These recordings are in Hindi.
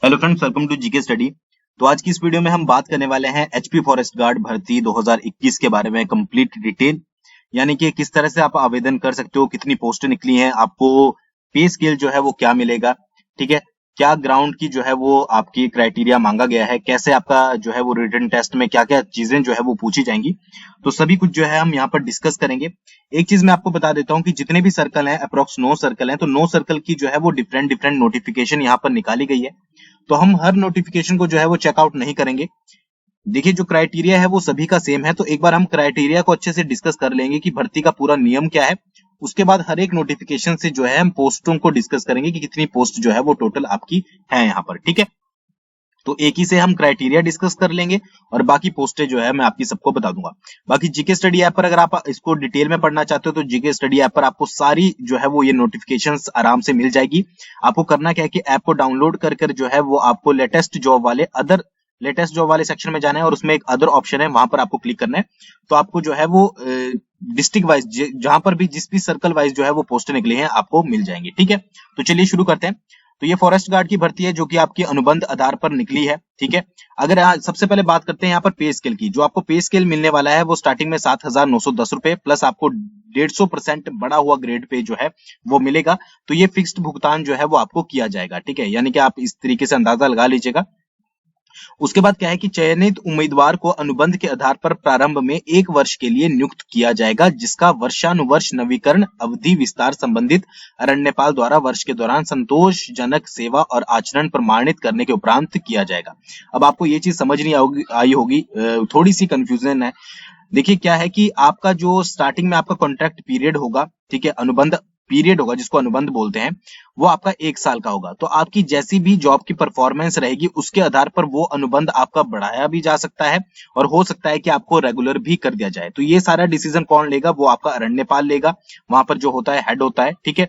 Hello friends, welcome to GK study. तो आज की इस वीडियो में हम बात करने वाले हैं एचपी फॉरेस्ट गार्ड भर्ती 2021 के बारे में कंप्लीट डिटेल, यानी कि किस तरह से आप आवेदन कर सकते हो, कितनी पोस्टें निकली हैं, आपको पे स्केल जो है वो क्या मिलेगा, ठीक है, क्या ग्राउंड की जो है वो आपकी क्राइटेरिया मांगा गया है, कैसे आपका जो है वो रिटन टेस्ट में क्या क्या चीजें जो है वो पूछी जाएंगी। तो सभी कुछ जो है हम यहाँ पर डिस्कस करेंगे। एक चीज मैं आपको बता देता हूँ कि जितने भी सर्कल हैं, अप्रोक्स 9 सर्कल हैं, तो 9 सर्कल की जो है वो डिफरेंट डिफरेंट नोटिफिकेशन यहाँ पर निकाली गई है। तो हम हर नोटिफिकेशन को जो है वो चेकआउट नहीं करेंगे। देखिए, जो क्राइटेरिया है वो सभी का सेम है, तो एक बार हम क्राइटेरिया को अच्छे से डिस्कस कर लेंगे कि भर्ती का पूरा नियम क्या है। उसके बाद हर एक नोटिफिकेशन से जो है हम पोस्टों को डिस्कस करेंगे कि कितनी पोस्ट जो है वो टोटल आपकी है यहाँ पर, ठीक है। तो एक ही से हम क्राइटेरिया डिस्कस कर लेंगे और बाकी पोस्टें जो है मैं आपकी सबको बता दूंगा। बाकी जीके स्टडी ऐप पर अगर आप इसको डिटेल में पढ़ना चाहते हो तो जीके स्टडी ऐप पर आपको सारी जो है वो ये नोटिफिकेशंस आराम से मिल जाएगी। आपको करना क्या है कि ऐप को डाउनलोड कर जो है वो आपको लेटेस्ट जॉब वाले सेक्शन में जाना है और उसमें एक अदर ऑप्शन है, वहां पर आपको क्लिक करना है। तो आपको जो है वो डिस्ट्रिक्ट वाइज जहां पर भी जिस भी सर्कल वाइज जो है वो पोस्टें निकली हैं आपको मिल जाएंगी, ठीक है। तो चलिए शुरू करते हैं। तो ये फॉरेस्ट गार्ड की भर्ती है जो कि आपकी अनुबंध आधार पर निकली है, ठीक है। अगर सबसे पहले बात करते हैं यहाँ पर पे स्केल की, जो आपको पे स्केल मिलने वाला है वो स्टार्टिंग में 7,910 रुपए प्लस आपको 150% बढ़ा हुआ ग्रेड पे जो है वो मिलेगा। तो ये फिक्स्ड भुगतान जो है वो आपको किया जाएगा, ठीक है, यानी कि आप इस तरीके से अंदाजा लगा लीजिएगा। उसके बाद क्या है कि चयनित उम्मीदवार को अनुबंध के आधार पर प्रारंभ में 1 वर्ष के लिए नियुक्त किया जाएगा, जिसका वर्षानुवर्ष नवीकरण अवधि विस्तार संबंधित अरण्यपाल द्वारा वर्ष के दौरान संतोषजनक सेवा और आचरण प्रमाणित करने के उपरांत किया जाएगा। अब आपको ये चीज समझ नहीं आई होगी, थोड़ी सी कंफ्यूजन है। देखिए, क्या है कि आपका जो स्टार्टिंग में आपका कॉन्ट्रैक्ट पीरियड होगा, ठीक है, अनुबंध पीरियड होगा जिसको अनुबंध बोलते हैं, वो आपका 1 साल का होगा। तो आपकी जैसी भी जॉब की परफॉर्मेंस रहेगी उसके आधार पर वो अनुबंध आपका बढ़ाया भी जा सकता है और हो सकता है कि आपको रेगुलर भी कर दिया जाए। तो ये सारा डिसीजन कौन लेगा? वो आपका अरण्यपाल लेगा, वहां पर जो होता है हेड होता है, ठीक है।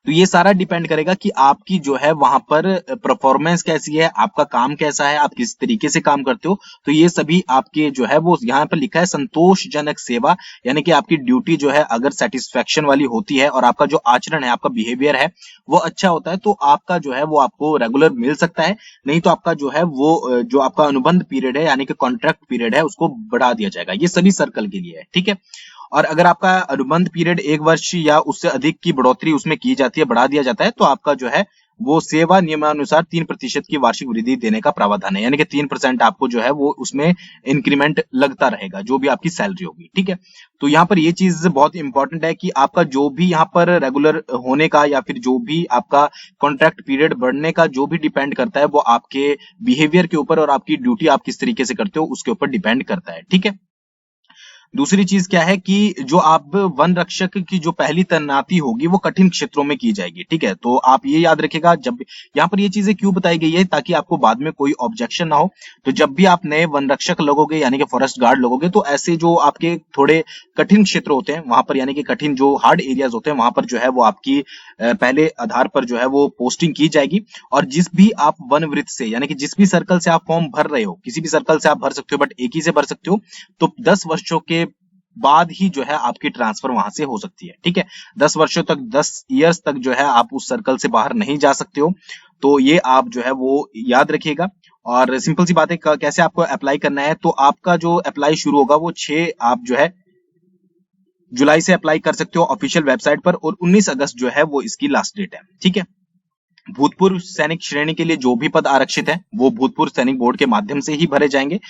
तो ये सारा डिपेंड करेगा कि आपकी जो है वहां पर परफॉर्मेंस कैसी है, आपका काम कैसा है, आप किस तरीके से काम करते हो। तो ये सभी आपके जो है वो यहाँ पर लिखा है संतोषजनक सेवा, यानी कि आपकी ड्यूटी जो है अगर सेटिस्फेक्शन वाली होती है और आपका जो आचरण है, आपका बिहेवियर है वो अच्छा होता है, तो आपका जो है वो आपको रेगुलर मिल सकता है। नहीं तो आपका जो है वो जो आपका अनुबंध पीरियड है यानी कि कॉन्ट्रैक्ट पीरियड है उसको बढ़ा दिया जाएगा। ये सभी सर्कल के लिए है, ठीक है। और अगर आपका अनुबंध पीरियड 1 वर्ष या उससे अधिक की बढ़ोतरी उसमें की जाती है, बढ़ा दिया जाता है, तो आपका जो है वो सेवा नियमानुसार 3% की वार्षिक वृद्धि देने का प्रावधान है, यानी कि 3% आपको जो है वो उसमें इंक्रीमेंट लगता रहेगा जो भी आपकी सैलरी होगी, ठीक है। तो यहाँ पर ये चीज बहुत इंपॉर्टेंट है कि आपका जो भी यहाँ पर रेगुलर होने का या फिर जो भी आपका कॉन्ट्रैक्ट पीरियड बढ़ने का जो भी डिपेंड करता है वो आपके बिहेवियर के ऊपर और आपकी ड्यूटी आप किस तरीके से करते हो उसके ऊपर डिपेंड करता है, ठीक है। दूसरी चीज क्या है कि जो आप वन रक्षक की जो पहली तैनाती होगी वो कठिन क्षेत्रों में की जाएगी, ठीक है। तो आप ये याद रखिएगा, जब यहाँ पर ये चीजें क्यों बताई गई है ताकि आपको बाद में कोई ऑब्जेक्शन ना हो। तो जब भी आप नए वन रक्षक लगोगे यानी कि फॉरेस्ट गार्ड लगोगे तो ऐसे जो आपके थोड़े कठिन क्षेत्र होते हैं वहां पर, यानी कि कठिन जो हार्ड एरियाज होते हैं वहां पर जो है वो आपकी पहले आधार पर जो है वो पोस्टिंग की जाएगी। और जिस भी आप वन वृत्त से यानी कि जिस भी सर्कल से आप फॉर्म भर रहे हो, किसी भी सर्कल से आप भर सकते हो बट एक ही से भर सकते हो, तो 10 वर्षों के बाद ही जो है आपकी ट्रांसफर वहां से हो सकती है, ठीक है। 10 वर्षों तक, 10 इयर्स तक जो है आप उस सर्कल से बाहर नहीं जा सकते हो। तो ये आप जो है वो याद रखिएगा। और सिंपल सी बात है, कैसे आपको अप्लाई करना है, तो आपका जो अप्लाई शुरू होगा वो 6 आप जो है जुलाई से अप्लाई कर सकते हो ऑफिशियल वेबसाइट पर, और 19 अगस्त जो है वो इसकी लास्ट डेट है, ठीक है। भूतपूर्व सैनिक श्रेणी के लिए जो भी पद आरक्षित है वो भूतपूर्व सैनिक बोर्ड के माध्यम से ही भरे जाएंगे।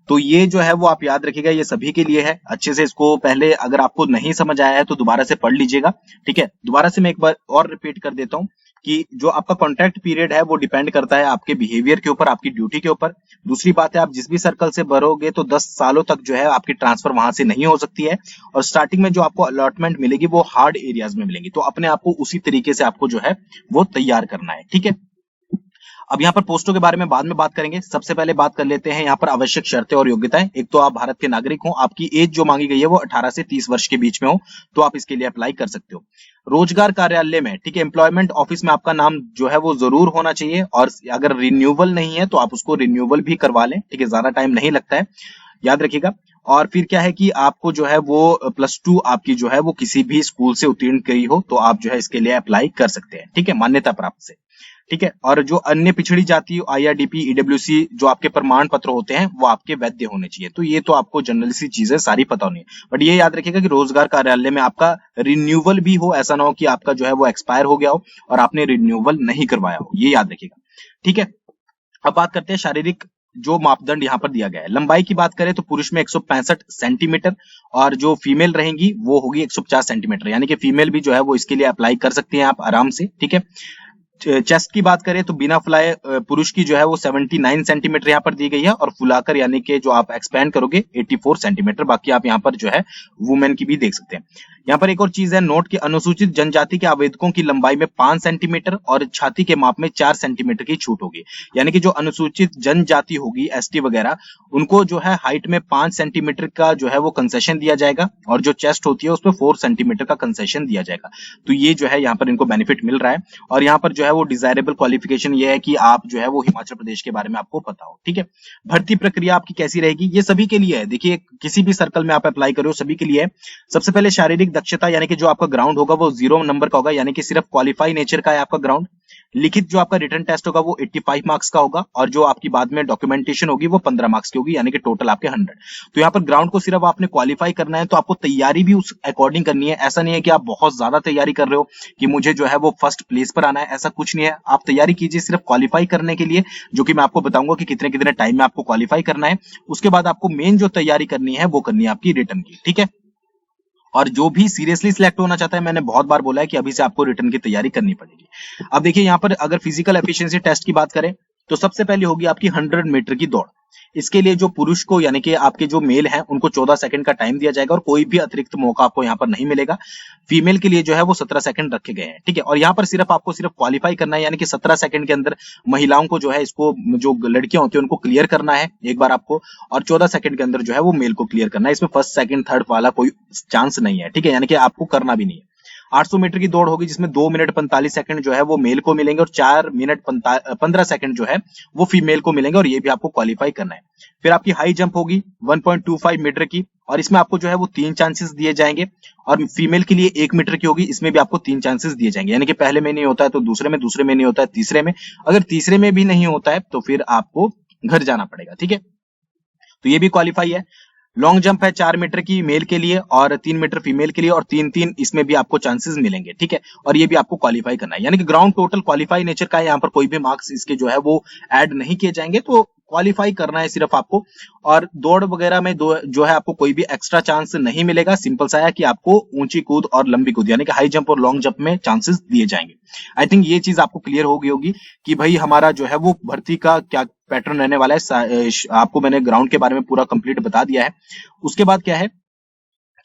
तो ये जो है वो आप याद रखिएगा, ये सभी के लिए है। अच्छे से इसको पहले अगर आपको नहीं समझ आया है तो दोबारा से पढ़ लीजिएगा, ठीक है। दोबारा से मैं एक बार और रिपीट कर देता हूँ कि जो आपका कॉन्ट्रैक्ट पीरियड है वो डिपेंड करता है आपके बिहेवियर के ऊपर, आपकी ड्यूटी के ऊपर। दूसरी बात है, आप जिस भी सर्कल से भरोगे तो 10 सालों तक जो है आपकी ट्रांसफर वहां से नहीं हो सकती है। और स्टार्टिंग में जो आपको अलॉटमेंट मिलेगी वो हार्ड एरियाज में मिलेंगी, तो अपने आप को उसी तरीके से आपको जो है वो तैयार करना है, ठीक है। अब यहाँ पर पोस्टों के बारे में बाद में बात करेंगे। सबसे पहले बात कर लेते हैं यहाँ पर आवश्यक शर्तें और योग्यताएं। एक तो आप भारत के नागरिक हो, आपकी एज जो मांगी गई है वो 18 से 30 वर्ष के बीच में हो, तो आप इसके लिए अप्लाई कर सकते हो। रोजगार कार्यालय में, ठीक है, एम्प्लॉयमेंट ऑफिस में आपका नाम जो है वो जरूर होना चाहिए, और अगर रिन्यूएबल नहीं है तो आप उसको रिन्यूएबल भी करवा लें, ठीक है, ज्यादा टाइम नहीं लगता है, याद रखिएगा। और फिर क्या है कि आपको जो है वो +2 आपकी जो है वो किसी भी स्कूल से उत्तीर्ण करी हो तो आप जो है इसके लिए अप्लाई कर सकते हैं, ठीक है, मान्यता प्राप्त से। ठीक है। और जो अन्य पिछड़ी जाति IRDP EWC जो आपके प्रमाण पत्र होते हैं वो आपके वैध होने चाहिए। तो ये तो आपको जनरल सी चीजें सारी पता होनी है, बट ये याद रखिएगा कि रोजगार कार्यालय में आपका रिन्यूअल भी हो, ऐसा ना हो कि आपका जो है वो एक्सपायर हो गया हो और आपने रिन्यूअल नहीं करवाया हो, ये याद रखिएगा, ठीक है। अब बात करते हैं शारीरिक जो मापदंड यहाँ पर दिया गया है। लंबाई की बात करें तो पुरुष में 165 सेंटीमीटर और जो फीमेल रहेंगी वो होगी 150 सेंटीमीटर, यानी कि फीमेल भी जो है वो इसके लिए अप्लाई कर सकते हैं आप आराम से, ठीक है। चेस्ट की बात करें तो बिना फुलाए पुरुष की जो है वो 79 सेंटीमीटर यहाँ पर दी गई है और फुलाकर यानी कि जो आप एक्सपैंड करोगे 84 सेंटीमीटर। बाकी आप यहाँ पर जो है वुमेन की भी देख सकते हैं। यहाँ पर एक और चीज है नोट कि अनुसूचित जनजाति के आवेदकों की लंबाई में 5 सेंटीमीटर और छाती के माप में 4 सेंटीमीटर की छूट होगी, यानी कि जो अनुसूचित जनजाति होगी ST वगैरह उनको जो है हाइट में 5 सेंटीमीटर का जो है वो कंसेशन दिया जाएगा और जो चेस्ट होती है उसमें 4 सेंटीमीटर का कंसेशन दिया जाएगा। तो ये जो है यहाँ पर इनको बेनिफिट मिल रहा है। और यहाँ पर जो है वो डिजायरेबल क्वालिफिकेशन ये है कि आप जो है वो हिमाचल प्रदेश के बारे में आपको पता हो, ठीक है। भर्ती प्रक्रिया आपकी कैसी रहेगी, ये सभी के लिए है। देखिए किसी भी सर्कल में आप अप्लाई करो सभी के लिए है। सबसे पहले शारीरिक दक्षता यानी कि जो आपका ग्राउंड होगा वो 0 नंबर का होगा, यानी कि सिर्फ क्वालिफाई नेचर का है आपका ग्राउंड। लिखित जो आपका रिटन टेस्ट होगा वो 85 मार्क्स का होगा और जो आपकी बाद में डॉक्यूमेंटेशन होगी वो 15 मार्क्स की होगी, यानी कि टोटल आपके 100। तो यहाँ पर ग्राउंड को सिर्फ आपने क्वालिफाई करना है, तो आपको तैयारी भी उस अकॉर्डिंग करनी है। ऐसा नहीं है कि आप बहुत ज्यादा तैयारी कर रहे हो कि मुझे जो है वो फर्स्ट प्लेस पर आना है, ऐसा कुछ नहीं है। आप तैयारी कीजिए सिर्फ क्वालिफाई करने के लिए, जो कि मैं आपको बताऊंगा कि कितने कितने टाइम में आपको क्वालिफाई करना है। उसके बाद आपको मेन जो तैयारी करनी है वो करनी है आपकी रिटन की, ठीक है। और जो भी सीरियसली सिलेक्ट होना चाहता है, मैंने बहुत बार बोला है कि अभी से आपको रिटर्न की तैयारी करनी पड़ेगी। अब देखिए यहाँ पर अगर फिजिकल एफिशिएंसी टेस्ट की बात करें तो सबसे पहले होगी आपकी 100 मीटर की दौड़। इसके लिए जो पुरुष को यानी कि आपके जो मेल हैं उनको 14 सेकंड का टाइम दिया जाएगा और कोई भी अतिरिक्त मौका आपको यहाँ पर नहीं मिलेगा। फीमेल के लिए जो है वो 17 सेकंड रखे गए हैं, ठीक है। और यहाँ पर सिर्फ आपको सिर्फ क्वालिफाई करना है, यानी कि 17 सेकंड के अंदर महिलाओं को जो है इसको जो लड़कियां होती है उनको क्लियर करना है एक बार आपको, और 14 सेकंड के अंदर जो है वो मेल को क्लियर करना है। इसमें फर्स्ट सेकंड थर्ड वाला कोई चांस नहीं है, ठीक है, यानी कि आपको करना भी नहीं है। 800 मीटर की दौड़ होगी जिसमें 2 मिनट 45 सेकंड जो है वो मेल को मिलेंगे और 4 मिनट 15 सेकंड जो है वो फीमेल को मिलेंगे और ये भी आपको क्वालिफाई करना है। फिर आपकी हाई जंप होगी 1.25 मीटर की और इसमें आपको जो है वो 3 चांसेस दिए जाएंगे और फीमेल के लिए 1 मीटर की होगी, इसमें भी आपको 3 चांसेस दिए जाएंगे, यानी कि पहले में नहीं होता है तो दूसरे में नहीं होता है तीसरे में, अगर तीसरे में भी नहीं होता है तो फिर आपको घर जाना पड़ेगा, ठीक है। तो ये भी क्वालिफाई है। लॉन्ग जंप है 4 मीटर की मेल के लिए और 3 मीटर फीमेल के लिए और 3-3 इसमें भी आपको चांसेस मिलेंगे, ठीक है। और ये भी आपको क्वालिफाई करना है, यानी कि ग्राउंड टोटल क्वालिफाई नेचर का है। यहाँ पर कोई भी मार्क्स इसके जो है वो ऐड नहीं किए जाएंगे, तो क्वालिफाई करना है सिर्फ आपको। और दौड़ वगैरह में जो है आपको कोई भी एक्स्ट्रा चांस नहीं मिलेगा। सिंपल सा है कि आपको ऊंची कूद और लंबी कूद यानी कि हाई जंप और लॉन्ग जंप में चांसेस दिए जाएंगे। आई थिंक ये चीज आपको क्लियर हो गई होगी कि भाई हमारा जो है वो भर्ती का क्या पैटर्न रहने वाला है। आपको मैंने ग्राउंड के बारे में पूरा कंप्लीट बता दिया है। उसके बाद क्या है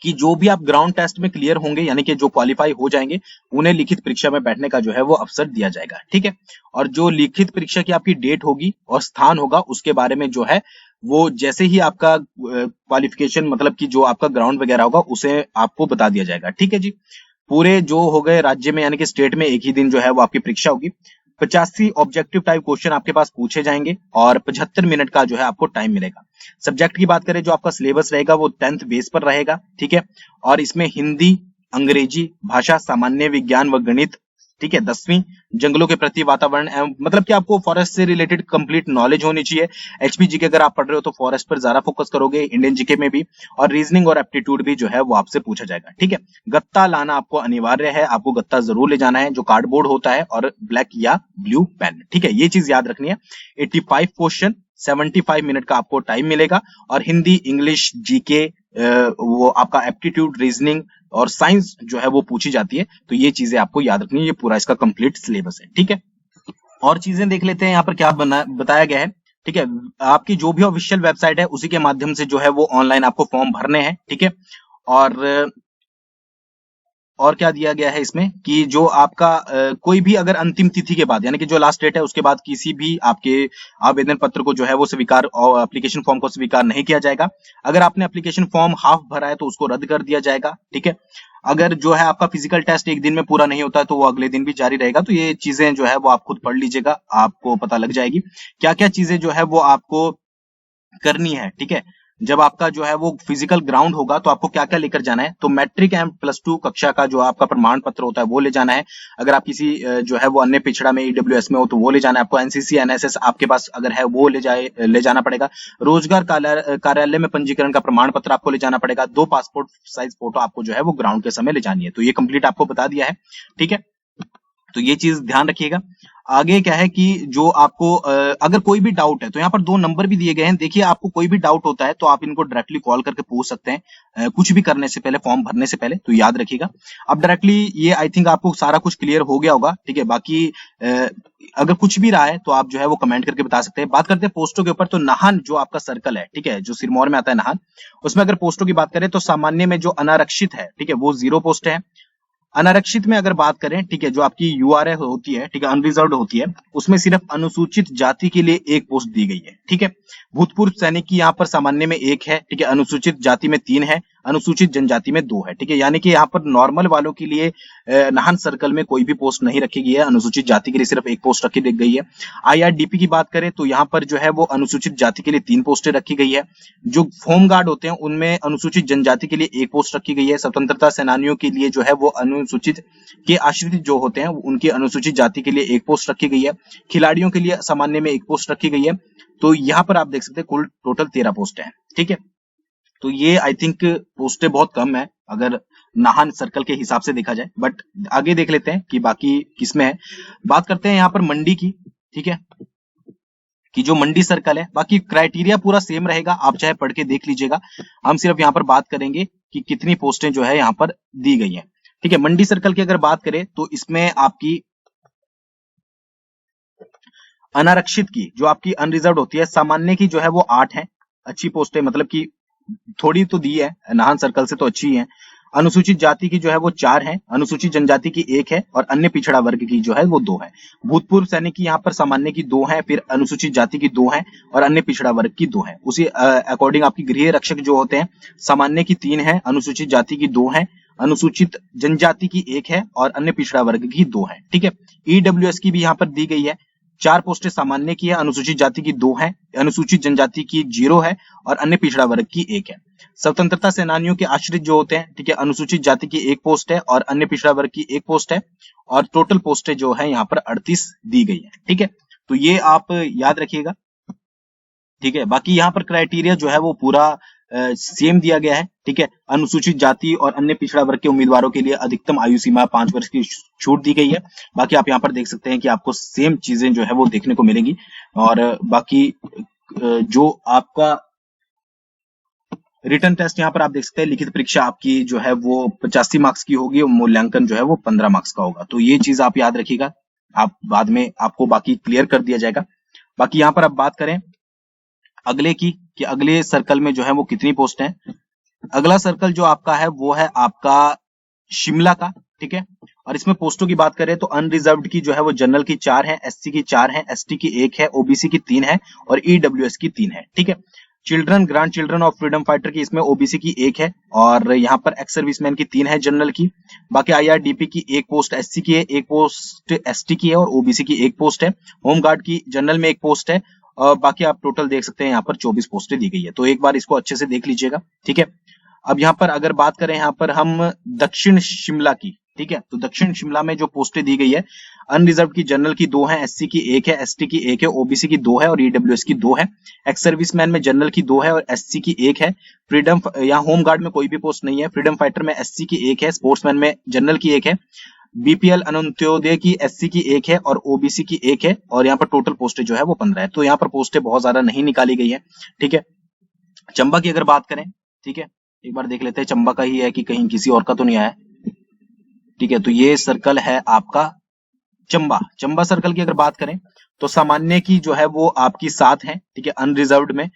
कि जो भी आप ग्राउंड टेस्ट में क्लियर होंगे यानी कि जो क्वालिफाई हो जाएंगे उन्हें लिखित परीक्षा में बैठने का जो है वो अवसर दिया जाएगा, ठीक है। और जो लिखित परीक्षा की आपकी डेट होगी और स्थान होगा उसके बारे में जो है वो जैसे ही आपका क्वालिफिकेशन मतलब कि जो आपका ग्राउंड वगैरह होगा उसे आपको बता दिया जाएगा, ठीक है जी। पूरे जो हो गए राज्य में यानी कि स्टेट में एक ही दिन जो है वो आपकी परीक्षा होगी। 85 ऑब्जेक्टिव टाइप क्वेश्चन आपके पास पूछे जाएंगे और 75 मिनट का जो है आपको टाइम मिलेगा। सब्जेक्ट की बात करें जो आपका सिलेबस रहेगा वो 10th बेस पर रहेगा, ठीक है। और इसमें हिंदी, अंग्रेजी भाषा, सामान्य विज्ञान व गणित, ठीक है। 10वीं जंगलों के प्रति वातावरण एवं मतलब कि आपको फॉरेस्ट से रिलेटेड कंप्लीट नॉलेज होनी चाहिए। एचपी जीके अगर आप पढ़ रहे हो तो फॉरेस्ट पर ज्यादा फोकस करोगे, इंडियन जीके में भी, और रीजनिंग और एप्टीट्यूड भी जो है वो आपसे पूछा जाएगा, ठीक है। गत्ता लाना आपको अनिवार्य है, आपको गत्ता जरूर ले जाना है जो कार्डबोर्ड होता है और ब्लैक या ब्लू पेन, ठीक है। ये चीज याद रखनी है। 85 क्वेश्चन 75 मिनट का आपको टाइम मिलेगा और हिंदी, इंग्लिश, जीके, वो आपका एप्टीट्यूड, रीजनिंग और साइंस जो है वो पूछी जाती है। तो ये चीजें आपको याद रखनी है, ये पूरा इसका कंप्लीट सिलेबस है, ठीक है। और चीजें देख लेते हैं यहाँ पर क्या बताया गया है, ठीक है। आपकी जो भी ऑफिशियल वेबसाइट है उसी के माध्यम से जो है वो ऑनलाइन आपको फॉर्म भरने हैं, ठीक है। और क्या दिया गया है इसमें कि जो आपका कोई भी अगर अंतिम तिथि के बाद यानी कि जो लास्ट डेट है उसके बाद किसी भी आपके आवेदन पत्र को जो है वो स्वीकार और एप्लीकेशन फॉर्म को स्वीकार नहीं किया जाएगा। अगर आपने एप्लीकेशन फॉर्म हाफ भरा है तो उसको रद्द कर दिया जाएगा, ठीक है। अगर जो है आपका फिजिकल टेस्ट एक दिन में पूरा नहीं होता है तो वो अगले दिन भी जारी रहेगा। तो ये चीजें जो है वो आप खुद पढ़ लीजिएगा, आपको पता लग जाएगी क्या क्या चीजें जो है वो आपको करनी है, ठीक है। जब आपका जो है वो फिजिकल ग्राउंड होगा तो आपको क्या क्या लेकर जाना है, तो मैट्रिक एंड +2 कक्षा का जो आपका प्रमाण पत्र होता है वो ले जाना है। अगर आप किसी जो है वो अन्य पिछड़ा में ईडब्ल्यूएस में हो तो वो ले जाना है आपको। एनसीसी एनएसएस आपके पास अगर है वो ले जाना पड़ेगा। रोजगार कार्यालय में पंजीकरण का प्रमाण पत्र आपको ले जाना पड़ेगा। 2 पासपोर्ट साइज फोटो आपको जो है वो ग्राउंड के समय ले जानी है। तो ये कंप्लीट आपको बता दिया है, ठीक है। तो ये चीज ध्यान रखिएगा। आगे क्या है कि जो आपको अगर कोई भी डाउट है तो यहाँ पर 2 नंबर भी दिए गए हैं। देखिए आपको कोई भी डाउट होता है तो आप इनको डायरेक्टली कॉल करके पूछ सकते हैं, कुछ भी करने से पहले, फॉर्म भरने से पहले, तो याद रखिएगा। अब डायरेक्टली ये आई थिंक आपको सारा कुछ क्लियर हो गया होगा, ठीक है। बाकी अगर कुछ भी रहा है तो आप जो है वो कमेंट करके बता सकते हैं। बात करते हैं पोस्टों के ऊपर, तो नाहन जो आपका सर्कल है, ठीक है, जो सिरमौर में आता है नाहन, उसमें अगर पोस्टों की बात करें तो सामान्य में जो अनारक्षित है, ठीक है, वो 0 पोस्ट है। अनारक्षित में अगर बात करें, ठीक है, जो आपकी यूआरए होती है, ठीक है, अनरिजर्व्ड होती है, उसमें सिर्फ अनुसूचित जाति के लिए 1 पोस्ट दी गई है, ठीक है। भूतपूर्व सैनिक की यहाँ पर सामान्य में 1 है, ठीक है, अनुसूचित जाति में 3 है, अनुसूचित जनजाति में 2 है, ठीक है। यानी कि यहाँ पर नॉर्मल वालों के लिए नाहन सर्कल में कोई भी पोस्ट नहीं रखी गई है, अनुसूचित जाति के लिए सिर्फ 1 पोस्ट रखी गई है। आईआरडीपी की बात करें तो यहाँ पर जो है वो अनुसूचित जाति के लिए 3 पोस्टें रखी गई है। जो होमगार्ड होते हैं उनमें अनुसूचित जनजाति के लिए 1 पोस्ट रखी गई है। स्वतंत्रता सेनानियों के लिए जो है वो अनुसूचित के आश्रित जो होते हैं उनकी अनुसूचित जाति के लिए 1 पोस्ट रखी गई है। खिलाड़ियों के लिए सामान्य में 1 पोस्ट रखी गई है। तो यहाँ पर आप देख सकते हैं कुल टोटल 13 पोस्ट है, ठीक है। तो ये आई थिंक पोस्टें बहुत कम है अगर नाहन सर्कल के हिसाब से देखा जाए, बट आगे देख लेते हैं कि बाकी किसमें है। बात करते हैं यहाँ पर मंडी की, ठीक है, कि जो मंडी सर्कल है, बाकी क्राइटेरिया पूरा सेम रहेगा, आप चाहे पढ़ के देख लीजिएगा। हम सिर्फ यहाँ पर बात करेंगे कि कितनी पोस्टें जो है यहाँ पर दी गई हैं, ठीक है। मंडी सर्कल की अगर बात करें तो इसमें आपकी अनारक्षित की जो आपकी अनरिजर्व होती है, सामान्य की जो है वो 8 है, अच्छी पोस्टें, मतलब कि थोड़ी तो दी है, नाहन सर्कल से तो अच्छी है। अनुसूचित जाति की जो है वो 4 है, अनुसूचित जनजाति की 1 है और अन्य पिछड़ा वर्ग की जो है वो 2 है। भूतपूर्व सैनिक की यहाँ पर सामान्य की 2 है, फिर अनुसूचित जाति की 2 है और अन्य पिछड़ा वर्ग की 2 है। उसी अकॉर्डिंग आपकी गृह रक्षक जो होते हैं, सामान्य की 3 है, अनुसूचित जाति की 2 है, अनुसूचित जनजाति की 1 है और अन्य पिछड़ा वर्ग की 2 है, ठीक है। ईडब्ल्यूएस की भी यहाँ पर दी गई है, 4 पोस्टें सामान्य की है, अनुसूचित जाति की 2 है, अनुसूचित जनजाति की 0 है और अन्य पिछड़ा वर्ग की 1 है। स्वतंत्रता सेनानियों के आश्रित जो होते हैं, ठीक है, अनुसूचित जाति की 1 पोस्ट है और अन्य पिछड़ा वर्ग की 1 पोस्ट है और टोटल पोस्टें जो है यहाँ पर 38 दी गई है, ठीक है। तो ये आप याद रखिएगा, ठीक है। बाकी यहाँ पर क्राइटेरिया जो है वो पूरा सेम दिया गया है, ठीक है। अनुसूचित जाति और अन्य पिछड़ा वर्ग के उम्मीदवारों के लिए अधिकतम आयु सीमा 5 वर्ष की छूट दी गई है। बाकी आप यहाँ पर देख सकते हैं कि आपको सेम चीजें जो है वो देखने को मिलेंगी। और बाकी जो आपका रिटर्न टेस्ट यहाँ पर आप देख सकते हैं, लिखित परीक्षा आपकी जो है वो 85 मार्क्स की होगी और मूल्यांकन जो है वो 15 मार्क्स का होगा। तो ये चीज आप याद रखिएगा, आप बाद में आपको बाकी क्लियर कर दिया जाएगा। बाकी यहाँ पर आप बात करें अगले की, कि अगले सर्कल में जो है वो कितनी पोस्ट है। अगला सर्कल जो आपका है वो है आपका शिमला का, ठीक है। और इसमें पोस्टों की बात करें तो अनरिजर्व्ड की जो है वो जनरल की 4 है, एससी की 4 है, एसटी की 1 है, ओबीसी की 3 है और ईडब्ल्यूएस की 3 है, ठीक है। Children grand children of freedom fighter की इसमें ओबीसी की 1 है और यहाँ पर एक्स सर्विसमैन की 3 है जनरल की। बाकी आईआरडीपी की 1 पोस्ट एससी की है, 1 पोस्ट एसटी की है और ओबीसी की 1 पोस्ट है। होमगार्ड की जनरल में 1 पोस्ट है और बाकी आप टोटल देख सकते हैं यहाँ पर 24 पोस्टें दी गई है। तो एक बार इसको अच्छे से देख लीजिएगा, ठीक है। अब यहाँ पर अगर बात करें यहाँ पर हम दक्षिण शिमला की, ठीक है, तो दक्षिण शिमला में जो पोस्टें दी गई है, अनरिजर्व की जनरल की 2 है, एससी की 1 है, एसटी की 1 है, ओबीसी की 2 है और ईडब्ल्यूएस की 2 है। एक्स सर्विसमैन में जनरल की 2 है और एससी की 1 है। फ्रीडम, यहाँ होमगार्ड में कोई भी पोस्ट नहीं है। फ्रीडम फाइटर में एससी की 1 है, स्पोर्ट्समैन में जनरल की 1 है, बीपीएल अंत्योदय की एससी की 1 है और ओबीसी की 1 है और यहाँ पर टोटल पोस्टें जो है वो 15 है। तो यहाँ पर पोस्टें बहुत ज्यादा नहीं निकाली गई है, ठीक है। चंबा की अगर बात करें, ठीक है, एक बार देख लेते हैं चंबा का ही है कि कहीं किसी और का तो नहीं आया, ठीक है। तो ये सर्कल है आपका चंबा। चंबा सर्कल की अगर बात करें तो सामान्य की जो है वो आपकी 7 है, ठीक है। अनरिजर्व्ड में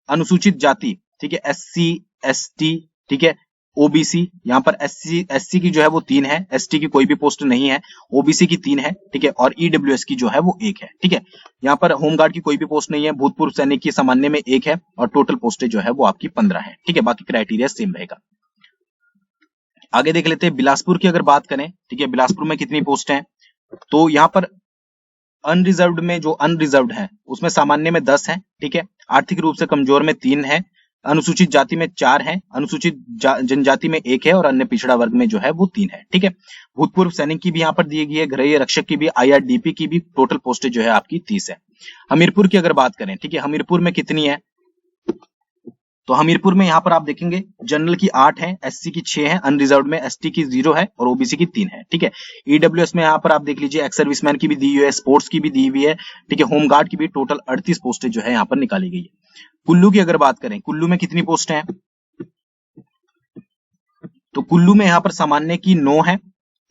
अनुसूचित जाति, ठीक है, एससी एसटी, ठीक है, ओबीसी, यहाँ पर एससी की जो है वो 3 है, एसटी की कोई भी पोस्ट नहीं है, ओबीसी की 3 है, ठीक है, और ईडब्ल्यूएस की जो है वो 1 है, ठीक है। यहाँ पर होमगार्ड की कोई भी पोस्ट नहीं है, भूतपूर्व सैनिक की सामान्य में 1 है और टोटल पोस्टें जो है वो आपकी 15 है, ठीक है। बाकी क्राइटेरिया सेम रहेगा। आगे देख लेते हैं बिलासपुर की अगर बात करें, ठीक है, बिलासपुर में कितनी पोस्ट हैं। तो यहाँ पर अनरिजर्व्ड में जो अनरिजर्व्ड है उसमें सामान्य में 10 है, ठीक है, आर्थिक रूप से कमजोर में 3 है, अनुसूचित जाति में 4 हैं, अनुसूचित जनजाति में 1 है और अन्य पिछड़ा वर्ग में जो है वो 3 है। ठीक है, भूतपूर्व सैनिक की भी यहाँ पर दी गई है, गृह रक्षक की भी, IRDP की भी। टोटल पोस्टें जो है आपकी 30 है। हमीरपुर की अगर बात करें, ठीक है, हमीरपुर में कितनी है, तो हमीरपुर में यहाँ पर आप देखेंगे जनरल की 8 है, SC की 6 है, अनरिजर्व में ST की 0 है और OBC की 3 है। ठीक है, EWS में यहाँ पर आप देख लीजिए एक्स सर्विसमैन की भी दी हुई है, स्पोर्ट्स की भी दी हुई है। ठीक है, होमगार्ड की भी। टोटल 38 पोस्टें जो है यहाँ पर निकाली गई है। कुल्लू की अगर बात करें, कुल्लू में कितनी पोस्टें हैं, तो कुल्लू में यहाँ पर सामान्य की 9 है,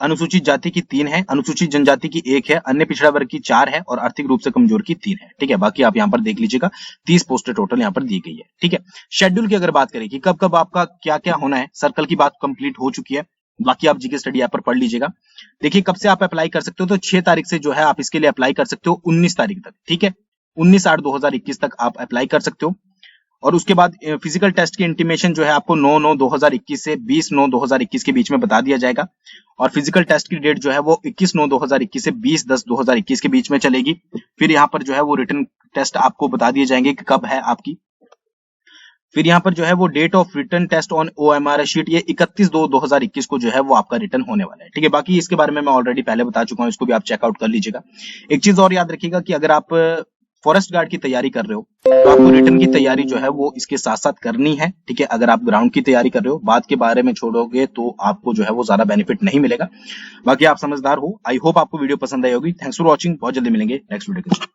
अनुसूचित जाति की 3 है, अनुसूचित जनजाति की 1 है, अन्य पिछड़ा वर्ग की 4 है और आर्थिक रूप से कमजोर की 3 है। ठीक है, बाकी आप यहाँ पर देख लीजिएगा, 30 पोस्टें टोटल यहाँ पर दी गई है। ठीक है, शेड्यूल की अगर बात करें कि कब कब आपका क्या क्या होना है, सर्कल की बात कंप्लीट हो चुकी है, बाकी आप जीके स्टडी ऐप पर पढ़ लीजिएगा। देखिए कब से आप अप्लाई कर सकते हो, तो 6 तारीख से जो है आप इसके लिए अप्लाई कर सकते हो 19 तारीख तक। ठीक है, 19/8/2021 तक आप अप्लाई कर सकते हो। और उसके बाद फिजिकल टेस्ट की इंटीमेशन जो है आपको 9/9/2021 से 20/9/2021 के बीच में बता दिया जाएगा। और फिजिकल टेस्ट की डेट जो है वो 21/9/2021 से 20/10/2021 के बीच में चलेगी। फिर यहाँ पर जो है वो रिटन टेस्ट आपको बता दिए जाएंगे कि कब है आपकी। फिर यहाँ पर जो है वो date of return test on OMR sheet, ये 31/2/2021 को जो है वो आपका रिटर्न होने वाला है। ठीक है, बाकी इसके बारे में मैं ऑलरेडी पहले बता चुका हूँ, इसको भी आप चेकआउट कर लीजिएगा। एक चीज और याद रखिएगा कि अगर आप फॉरेस्ट गार्ड की तैयारी कर रहे हो तो आपको रिटर्न की तैयारी जो है वो इसके साथ साथ करनी है। ठीक है, अगर आप ग्राउंड की तैयारी कर रहे हो, बात के बारे में छोड़ोगे तो आपको जो है वो ज्यादा बेनिफिट नहीं मिलेगा। बाकी आप समझदार हो। आई होप आपको वीडियो पसंद आई होगी। Thanks for watching. बहुत जल्दी मिलेंगे नेक्स्ट वीडियो के साथ।